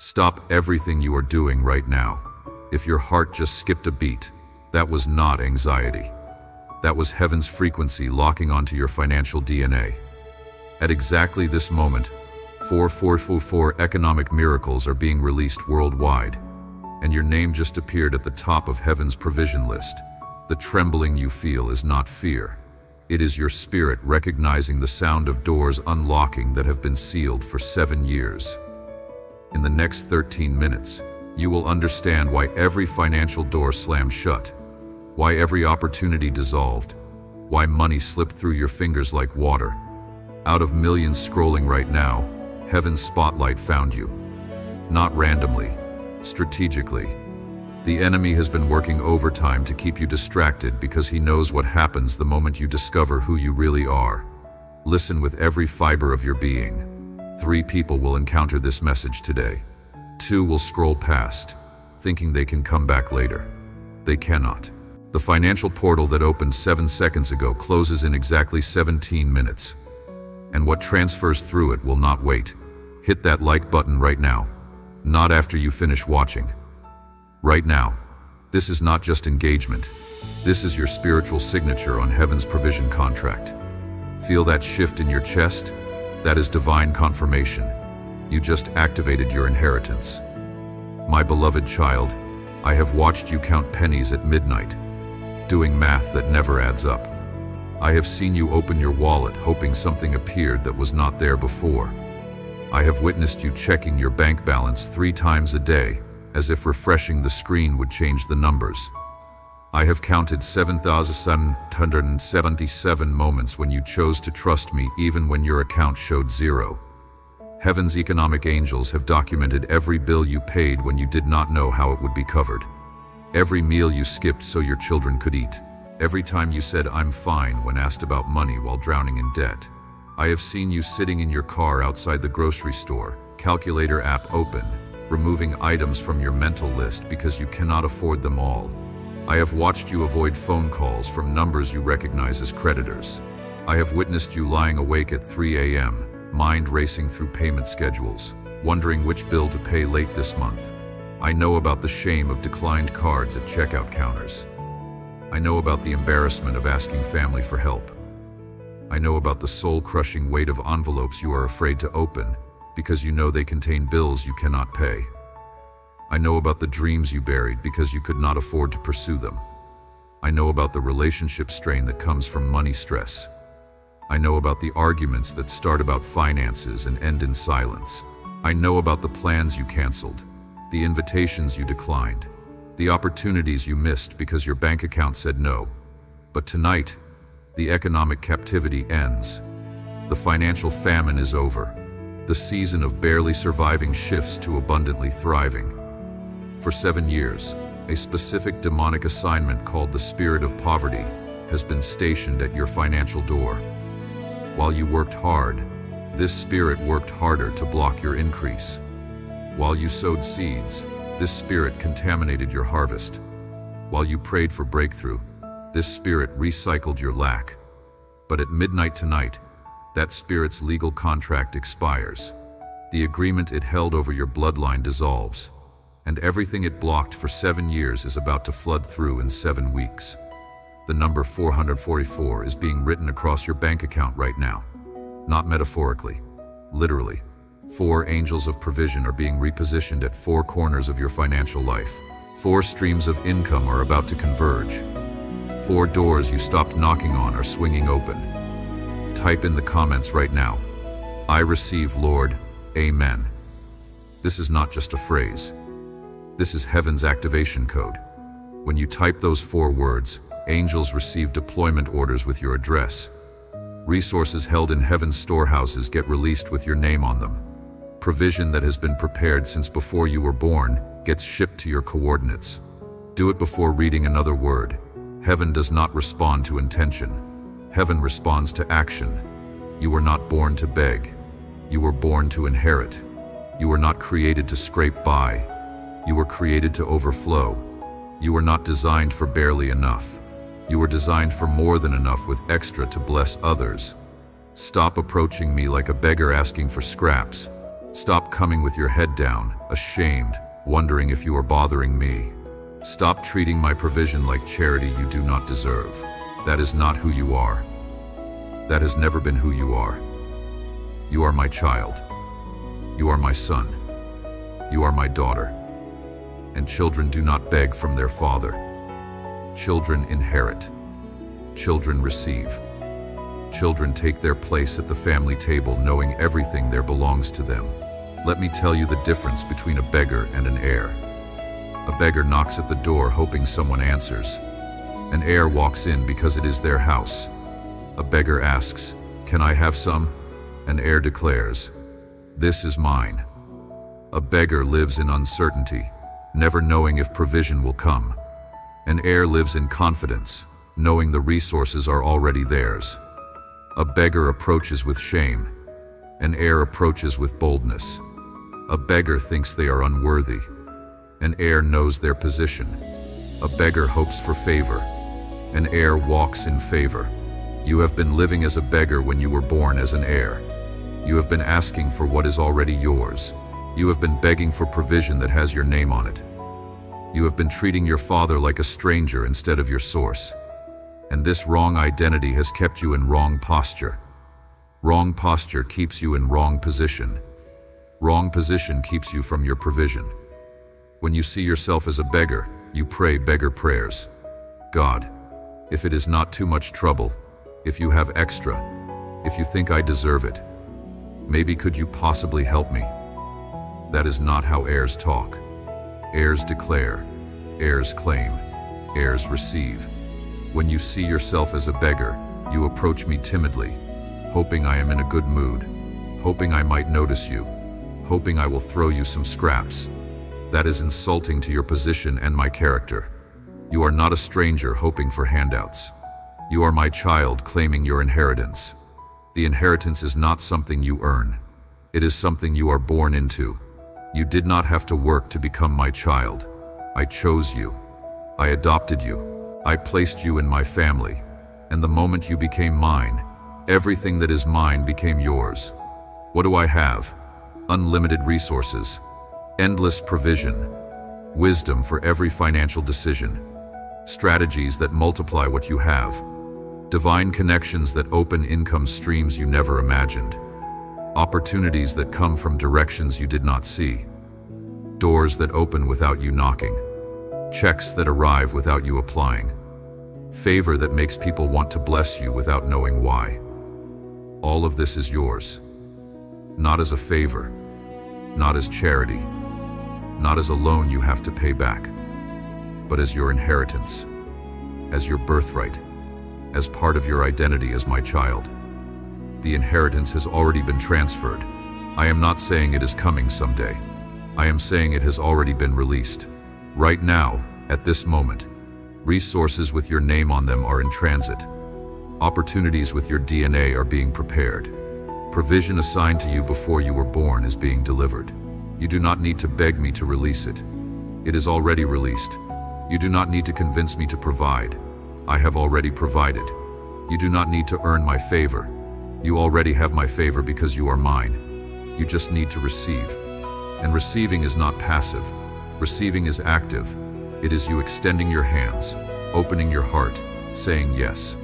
Stop everything you are doing right now. If your heart just skipped a beat, that was not anxiety. That was heaven's frequency locking onto your financial DNA. At exactly this moment, 444 economic miracles are being released worldwide, and your name just appeared at the top of heaven's provision list. The trembling you feel is not fear. It is your spirit recognizing the sound of doors unlocking that have been sealed for 7 years. In the next 13 minutes, you will understand why every financial door slammed shut, why every opportunity dissolved, why money slipped through your fingers like water. Out of millions scrolling right now, heaven's spotlight found you. Not randomly, strategically. The enemy has been working overtime to keep you distracted because he knows what happens the moment you discover who you really are. Listen with every fiber of your being. 3 people will encounter this message today. 2 will scroll past, thinking they can come back later. They cannot. The financial portal that opened 7 seconds ago closes in exactly 17 minutes. And what transfers through it will not wait. Hit that like button right now. Not after you finish watching. Right now. This is not just engagement. This is your spiritual signature on heaven's provision contract. Feel that shift in your chest? That is divine confirmation. You just activated your inheritance. My beloved child, I have watched you count pennies at midnight, doing math that never adds up. I have seen you open your wallet hoping something appeared that was not there before. I have witnessed you checking your bank balance 3 times a day, as if refreshing the screen would change the numbers. I have counted 7,777 moments when you chose to trust me even when your account showed 0. Heaven's economic angels have documented every bill you paid when you did not know how it would be covered. Every meal you skipped so your children could eat. Every time you said "I'm fine" when asked about money while drowning in debt. I have seen you sitting in your car outside the grocery store, calculator app open, removing items from your mental list because you cannot afford them all. I have watched you avoid phone calls from numbers you recognize as creditors. I have witnessed you lying awake at 3 a.m., mind racing through payment schedules, wondering which bill to pay late this month. I know about the shame of declined cards at checkout counters. I know about the embarrassment of asking family for help. I know about the soul-crushing weight of envelopes you are afraid to open because you know they contain bills you cannot pay. I know about the dreams you buried because you could not afford to pursue them. I know about the relationship strain that comes from money stress. I know about the arguments that start about finances and end in silence. I know about the plans you canceled, the invitations you declined, the opportunities you missed because your bank account said no. But tonight, the economic captivity ends. The financial famine is over. The season of barely surviving shifts to abundantly thriving. For 7 years, a specific demonic assignment called the spirit of poverty has been stationed at your financial door. While you worked hard, this spirit worked harder to block your increase. While you sowed seeds, this spirit contaminated your harvest. While you prayed for breakthrough, this spirit recycled your lack. But at midnight tonight, that spirit's legal contract expires. The agreement it held over your bloodline dissolves, and everything it blocked for 7 years is about to flood through in 7 weeks. The number 444 is being written across your bank account right now. Not metaphorically, literally. 4 angels of provision are being repositioned at 4 corners of your financial life. 4 streams of income are about to converge. 4 doors you stopped knocking on are swinging open. Type in the comments right now, "I receive, Lord, Amen." This is not just a phrase. This is heaven's activation code. When you type those 4 words, angels receive deployment orders with your address. Resources held in heaven's storehouses get released with your name on them. Provision that has been prepared since before you were born gets shipped to your coordinates. Do it before reading another word. Heaven does not respond to intention. Heaven responds to action. You were not born to beg. You were born to inherit. You were not created to scrape by. You were created to overflow. You were not designed for barely enough. You were designed for more than enough with extra to bless others. Stop approaching me like a beggar asking for scraps. Stop coming with your head down, ashamed, wondering if you are bothering me. Stop treating my provision like charity you do not deserve. That is not who you are. That has never been who you are. You are my child. You are my son. You are my daughter. And children do not beg from their father. Children inherit. Children receive. Children take their place at the family table knowing everything there belongs to them. Let me tell you the difference between a beggar and an heir. A beggar knocks at the door hoping someone answers. An heir walks in because it is their house. A beggar asks, "Can I have some?" An heir declares, "This is mine." A beggar lives in uncertainty, never knowing if provision will come. An heir lives in confidence, knowing the resources are already theirs. A beggar approaches with shame. An heir approaches with boldness. A beggar thinks they are unworthy. An heir knows their position. A beggar hopes for favor. An heir walks in favor. You have been living as a beggar when you were born as an heir. You have been asking for what is already yours. You have been begging for provision that has your name on it. You have been treating your father like a stranger instead of your source. And this wrong identity has kept you in wrong posture. Wrong posture keeps you in wrong position. Wrong position keeps you from your provision. When you see yourself as a beggar, you pray beggar prayers. God, if it is not too much trouble, if you have extra, if you think I deserve it, maybe could you possibly help me? That is not how heirs talk. Heirs declare, heirs claim, heirs receive. When you see yourself as a beggar, you approach me timidly, hoping I am in a good mood, hoping I might notice you, hoping I will throw you some scraps. That is insulting to your position and my character. You are not a stranger hoping for handouts. You are my child claiming your inheritance. The inheritance is not something you earn. It is something you are born into. You did not have to work to become my child. I chose you. I adopted you. I placed you in my family. And the moment you became mine, everything that is mine became yours. What do I have? Unlimited resources, endless provision, wisdom for every financial decision, strategies that multiply what you have, divine connections that open income streams you never imagined, opportunities that come from directions you did not see, doors that open without you knocking, checks that arrive without you applying, favor that makes people want to bless you without knowing why. All of this is yours. Not as a favor, not as charity, not as a loan you have to pay back, but as your inheritance, as your birthright, as part of your identity as my child. The inheritance has already been transferred. I am not saying it is coming someday. I am saying it has already been released. Right now, at this moment, resources with your name on them are in transit. Opportunities with your DNA are being prepared. Provision assigned to you before you were born is being delivered. You do not need to beg me to release it. It is already released. You do not need to convince me to provide. I have already provided. You do not need to earn my favor. You already have my favor because you are mine. You just need to receive. And receiving is not passive. Receiving is active. It is you extending your hands, opening your heart, saying yes.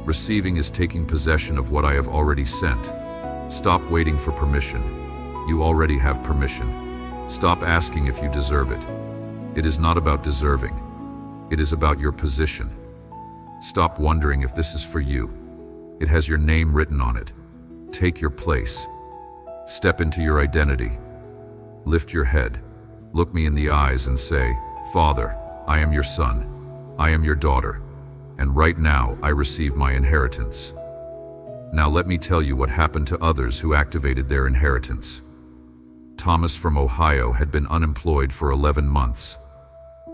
Receiving is taking possession of what I have already sent. Stop waiting for permission. You already have permission. Stop asking if you deserve it. It is not about deserving. It is about your position. Stop wondering if this is for you. It has your name written on it. Take your place. Step into your identity. Lift your head. Look me in the eyes and say, "Father, I am your son. I am your daughter. And right now I receive my inheritance." Now let me tell you what happened to others who activated their inheritance. Thomas from Ohio had been unemployed for 11 months.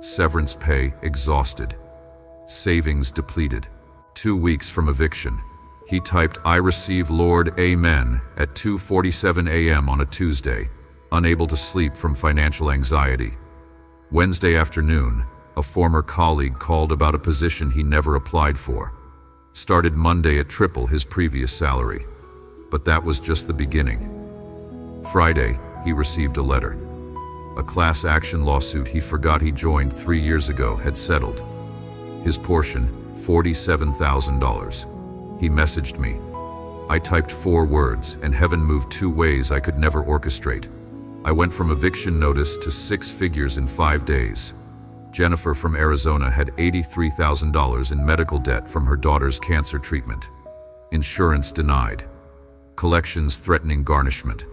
Severance pay exhausted. Savings depleted. 2 weeks from eviction. He typed, "I receive Lord, Amen," at 2:47 a.m. on a Tuesday, unable to sleep from financial anxiety. Wednesday afternoon, a former colleague called about a position he never applied for. Started Monday at triple his previous salary. But that was just the beginning. Friday, he received a letter. A class action lawsuit he forgot he joined 3 years ago had settled. His portion, $47,000. He messaged me. I typed 4 words, and heaven moved 2 ways I could never orchestrate. I went from eviction notice to 6 figures in 5 days. Jennifer from Arizona had $83,000 in medical debt from her daughter's cancer treatment. Insurance denied. Collections threatening garnishment.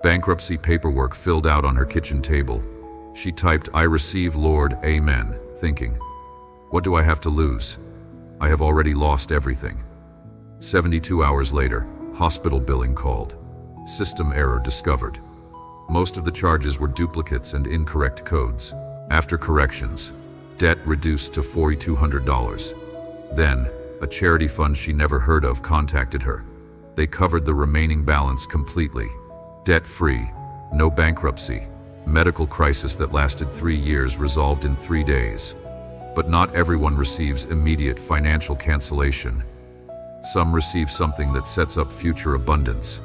Bankruptcy paperwork filled out on her kitchen table. She typed, "I receive, Lord, amen," thinking, "What do I have to lose? I have already lost everything." 72 hours later, hospital billing called. System error discovered. Most of the charges were duplicates and incorrect codes. After corrections, debt reduced to $4,200. Then, a charity fund she never heard of contacted her. They covered the remaining balance completely. Debt-free, no bankruptcy, medical crisis that lasted 3 years resolved in 3 days. But not everyone receives immediate financial cancellation. Some receive something that sets up future abundance.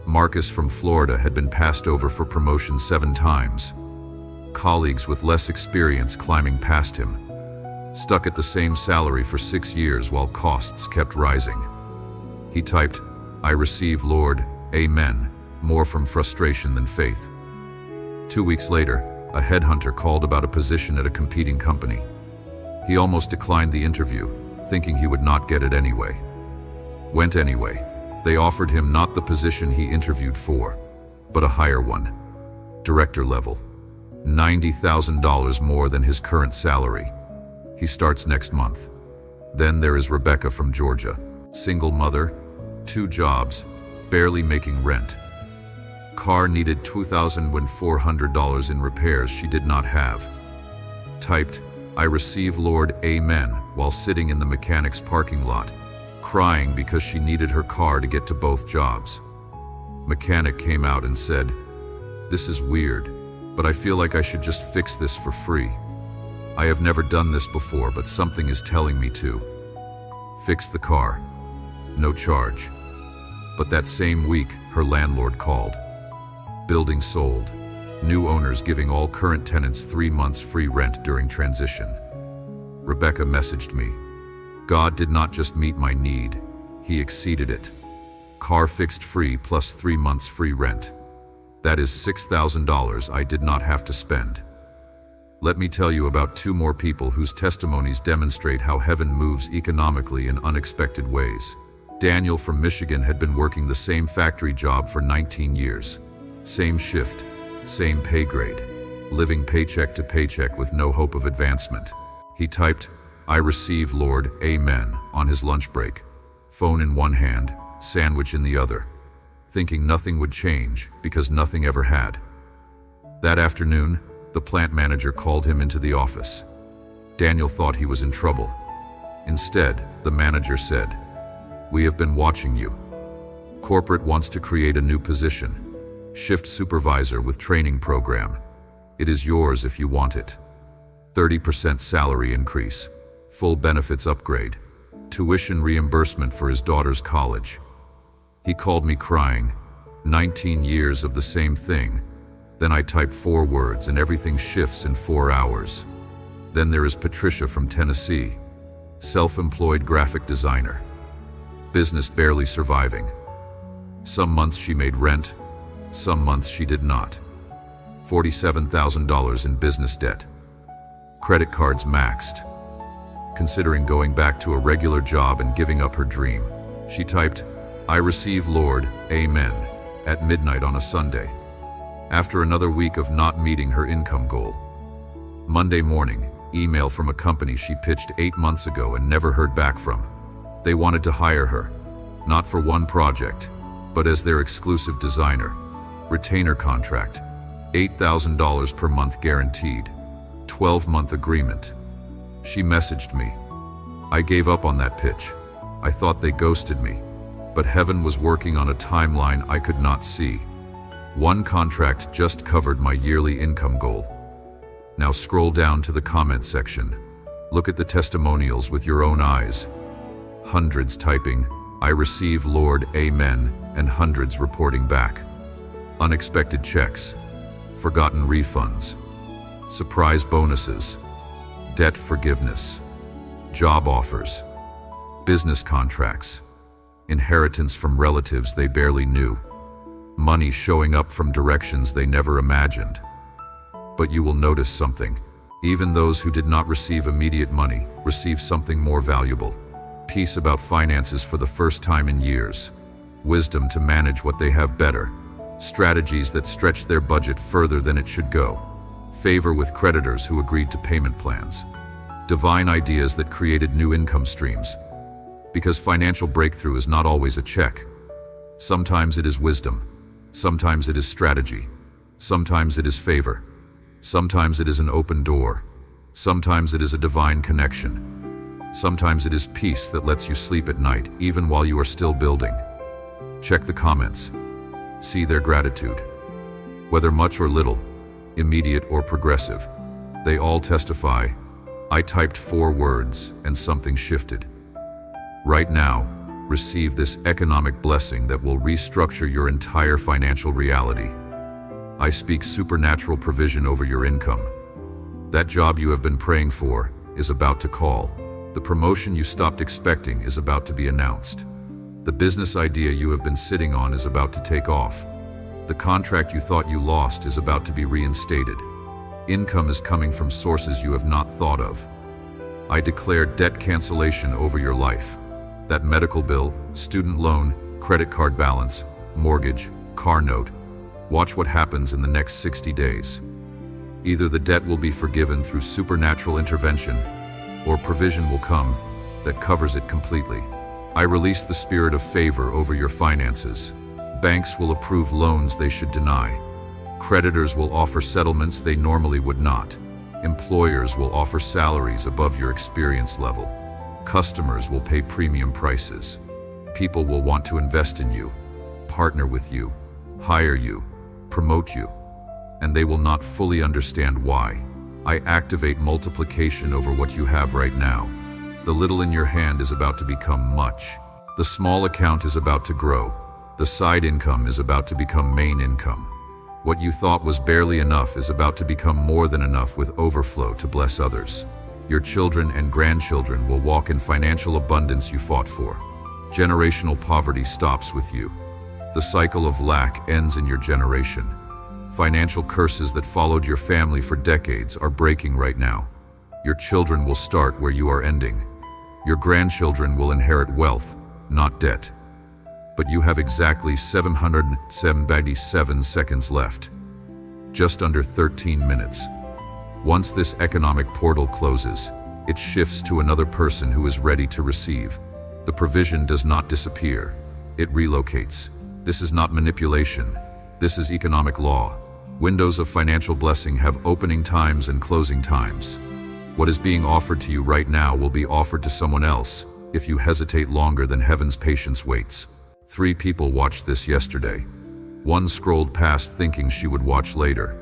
Marcus from Florida had been passed over for promotion 7 times. Colleagues with less experience climbing past him. Stuck at the same salary for 6 years while costs kept rising. He typed, "I receive, Lord, amen," more from frustration than faith. 2 weeks later, a headhunter called about a position at a competing company. He almost declined the interview, thinking he would not get it anyway. Went anyway. They offered him not the position he interviewed for, but a higher one. Director level. $90,000 more than his current salary. He starts next month. Then there is Rebecca from Georgia. Single mother, 2 jobs, barely making rent. Car needed $2,400 in repairs she did not have. Typed, "I receive, Lord, amen," while sitting in the mechanic's parking lot, crying because she needed her car to get to both jobs. Mechanic came out and said, "This is weird, but I feel like I should just fix this for free. I have never done this before, but something is telling me to." Fix the car. No charge. But that same week, her landlord called. Building sold. New owners giving all current tenants 3 months free rent during transition. Rebecca messaged me. God did not just meet my need, He exceeded it. Car fixed free plus 3 months free rent. That is $6,000 I did not have to spend. Let me tell you about 2 more people whose testimonies demonstrate how heaven moves economically in unexpected ways. Daniel from Michigan had been working the same factory job for 19 years. Same shift, same pay grade, living paycheck to paycheck with no hope of advancement. He typed, "I receive, Lord, amen," on his lunch break. Phone in one hand, sandwich in the other, thinking nothing would change because nothing ever had. That afternoon, the plant manager called him into the office. Daniel thought he was in trouble. Instead, the manager said, "We have been watching you. Corporate wants to create a new position, shift supervisor with training program. It is yours if you want it. 30% salary increase, full benefits upgrade, tuition reimbursement for his daughter's college." He called me crying, 19 years of the same thing. Then I type 4 words and everything shifts in 4 hours. Then there is Patricia from Tennessee, self-employed graphic designer. Business barely surviving. Some months she made rent, some months she did not. $47,000 in business debt. Credit cards maxed. Considering going back to a regular job and giving up her dream. She typed, "I receive, Lord, amen," at midnight on a Sunday. After another week of not meeting her income goal. Monday morning, email from a company she pitched 8 months ago and never heard back from. They wanted to hire her, not for one project, but as their exclusive designer. Retainer contract, $8,000 per month guaranteed, 12-month agreement. She messaged me. I gave up on that pitch. I thought they ghosted me, but heaven was working on a timeline I could not see. One contract just covered my yearly income goal. Now scroll down to the comment section. Look at the testimonials with your own eyes. Hundreds typing, "I receive, Lord, amen," and hundreds reporting back. unexpected checks, forgotten refunds, surprise bonuses, debt forgiveness, job offers, business contracts, inheritance from relatives they barely knew, money showing up from directions they never imagined. But you will notice something. Even those who did not receive immediate money received something more valuable. Peace about finances for the first time in years. Wisdom to manage what they have better. Strategies that stretch their budget further than it should go. Favor with creditors who agreed to payment plans. Divine ideas that created new income streams. Because financial breakthrough is not always a check. Sometimes it is wisdom. Sometimes it is strategy. Sometimes it is favor. Sometimes it is an open door. Sometimes it is a divine connection. Sometimes it is peace that lets you sleep at night, even while you are still building. Check the comments. See their gratitude. Whether much or little, immediate or progressive, they all testify, I typed 4 words and something shifted. Right now, receive this economic blessing that will restructure your entire financial reality. I speak supernatural provision over your income. That job you have been praying for is about to call. The promotion you stopped expecting is about to be announced. The business idea you have been sitting on is about to take off. The contract you thought you lost is about to be reinstated. Income is coming from sources you have not thought of. I declare debt cancellation over your life. That medical bill, student loan, credit card balance, mortgage, car note. Watch what happens in the next 60 days. Either the debt will be forgiven through supernatural intervention, or provision will come that covers it completely. I release the spirit of favor over your finances. Banks will approve loans they should deny. Creditors will offer settlements they normally would not. Employers will offer salaries above your experience level. Customers will pay premium prices. People will want to invest in you, partner with you, hire you, promote you, and they will not fully understand why. I activate multiplication over what you have right now. The little in your hand is about to become much. The small account is about to grow. The side income is about to become main income. What you thought was barely enough is about to become more than enough with overflow to bless others. Your children and grandchildren will walk in financial abundance you fought for. Generational poverty stops with you. The cycle of lack ends in your generation. Financial curses that followed your family for decades are breaking right now. Your children will start where you are ending. Your grandchildren will inherit wealth, not debt. But you have exactly 777 seconds left. Just under 13 minutes. Once this economic portal closes, it shifts to another person who is ready to receive. The provision does not disappear. It relocates. This is not manipulation. This is economic law. Windows of financial blessing have opening times and closing times. What is being offered to you right now will be offered to someone else if you hesitate longer than heaven's patience waits. 3 people watched this yesterday. 1 scrolled past thinking she would watch later.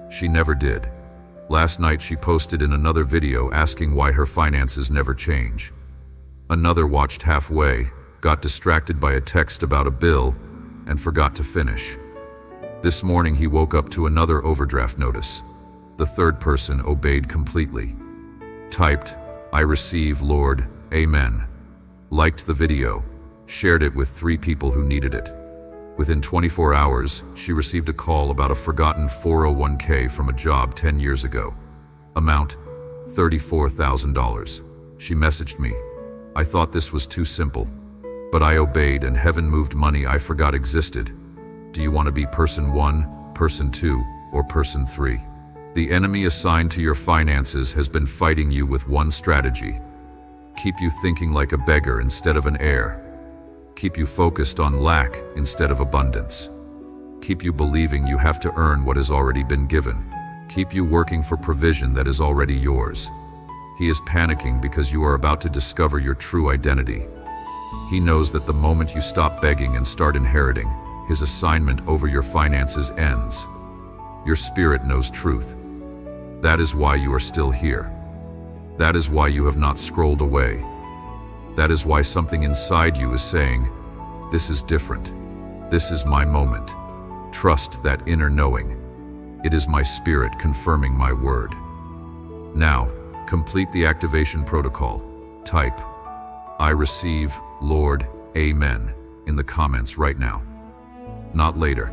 She never did. Last night she posted in another video asking why her finances never change. Another watched halfway, got distracted by a text about a bill, and forgot to finish. This morning he woke up to another overdraft notice. The third person obeyed completely. Typed, I receive, Lord, Amen. Liked the video, shared it with 3 people who needed it. Within 24 hours, she received a call about a forgotten 401k from a job 10 years ago. Amount, $34,000. She messaged me. I thought this was too simple. But I obeyed and heaven moved money I forgot existed. Do you want to be person 1, person 2, or person 3? The enemy assigned to your finances has been fighting you with one strategy. Keep you thinking like a beggar instead of an heir. Keep you focused on lack instead of abundance. Keep you believing you have to earn what has already been given. Keep you working for provision that is already yours. He is panicking because you are about to discover your true identity. He knows that the moment you stop begging and start inheriting, his assignment over your finances ends. Your spirit knows truth. That is why you are still here. That is why you have not scrolled away. That is why something inside you is saying, this is different. This is my moment. trust that inner knowing. It is my spirit confirming my word. Now, complete the activation protocol. Type, "I receive, Lord, Amen," in the comments right now. Not later.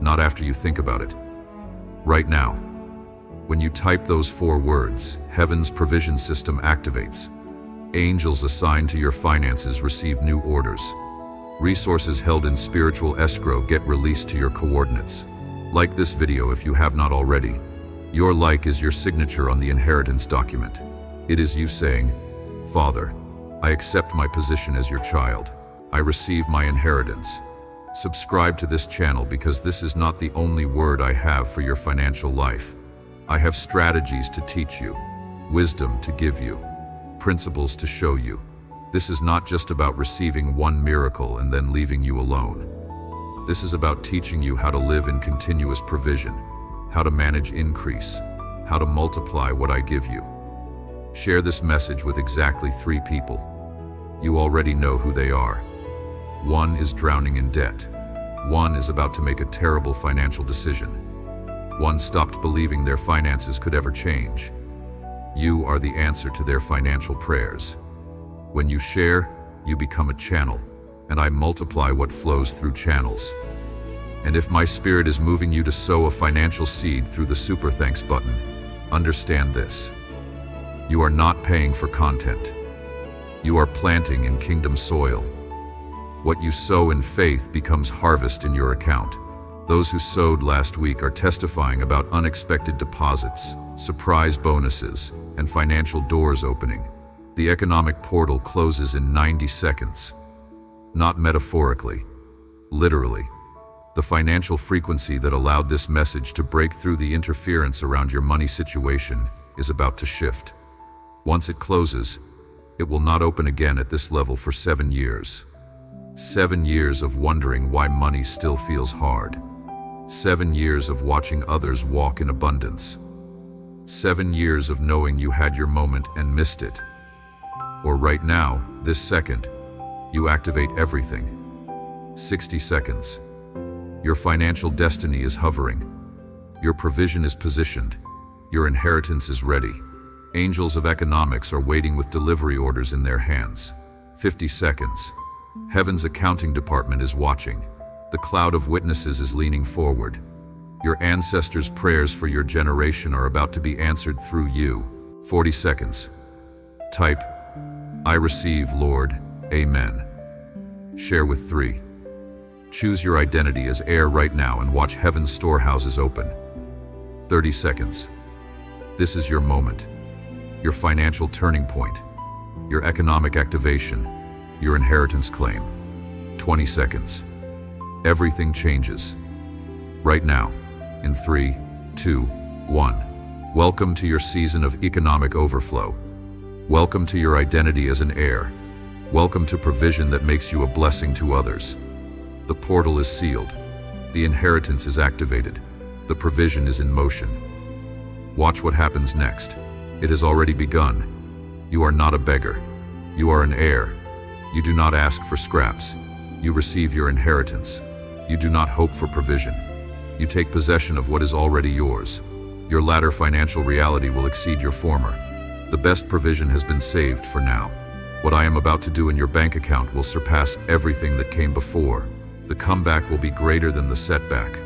Not after you think about it. Right now. When you type those 4 words, heaven's provision system activates. Angels assigned to your finances receive new orders. Resources held in spiritual escrow get released to your coordinates. Like this video if you have not already. Your like is your signature on the inheritance document. It is you saying, "Father, I accept my position as your child. I receive my inheritance." Subscribe to this channel because this is not the only word I have for your financial life. I have strategies to teach you, wisdom to give you, principles to show you. This is not just about receiving one miracle and then leaving you alone. This is about teaching you how to live in continuous provision, how to manage increase, how to multiply what I give you. Share this message with exactly 3 people. You already know who they are. 1 is drowning in debt. 1 is about to make a terrible financial decision. 1 stopped believing their finances could ever change. You are the answer to their financial prayers. When you share, you become a channel, and I multiply what flows through channels. And if my spirit is moving you to sow a financial seed through the Super Thanks button, understand this. You are not paying for content. You are planting in kingdom soil. What you sow in faith becomes harvest in your account. Those who sowed last week are testifying about unexpected deposits, surprise bonuses, and financial doors opening. The economic portal closes in 90 seconds. Not metaphorically, literally. The financial frequency that allowed this message to break through the interference around your money situation is about to shift. Once it closes, it will not open again at this level for 7 years. 7 years of wondering why money still feels hard. 7 years of watching others walk in abundance. 7 years of knowing you had your moment and missed it. Or right now, this second, you activate everything. 60 seconds. Your financial destiny is hovering. Your provision is positioned. Your inheritance is ready. Angels of economics are waiting with delivery orders in their hands. 50 seconds. Heaven's accounting department is watching. The cloud of witnesses is leaning forward. Your ancestors' prayers for your generation are about to be answered through you. 40 seconds. Type, "I receive, Lord, Amen." Share with 3. Choose your identity as heir right now and watch heaven's storehouses open. 30 seconds. This is your moment. Your financial turning point. Your economic activation. Your inheritance claim. 20 seconds. Everything changes. Right now, in 3, 2, 1. Welcome to your season of economic overflow. Welcome to your identity as an heir. Welcome to provision that makes you a blessing to others. The portal is sealed. The inheritance is activated. The provision is in motion. Watch what happens next. It has already begun. You are not a beggar. You are an heir. You do not ask for scraps. You receive your inheritance. You do not hope for provision. You take possession of what is already yours. Your latter financial reality will exceed your former. The best provision has been saved for now. What I am about to do in your bank account will surpass everything that came before. The comeback will be greater than the setback.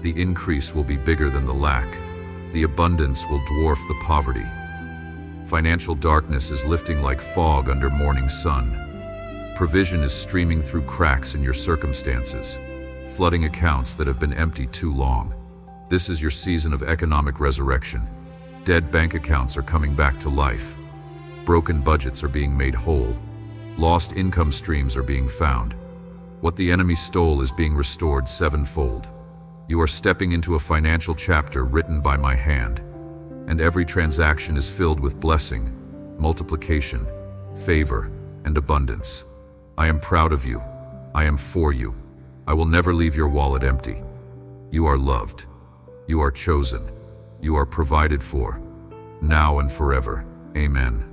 The increase will be bigger than the lack. The abundance will dwarf the poverty. Financial darkness is lifting like fog under morning sun. Provision is streaming through cracks in your circumstances, flooding accounts that have been empty too long. This is your season of economic resurrection. Dead bank accounts are coming back to life. Broken budgets are being made whole. Lost income streams are being found. What the enemy stole is being restored sevenfold. You are stepping into a financial chapter written by my hand, and every transaction is filled with blessing, multiplication, favor, and abundance. I am proud of you. I am for you. I will never leave your wallet empty. You are loved. You are chosen. You are provided for, now and forever. Amen.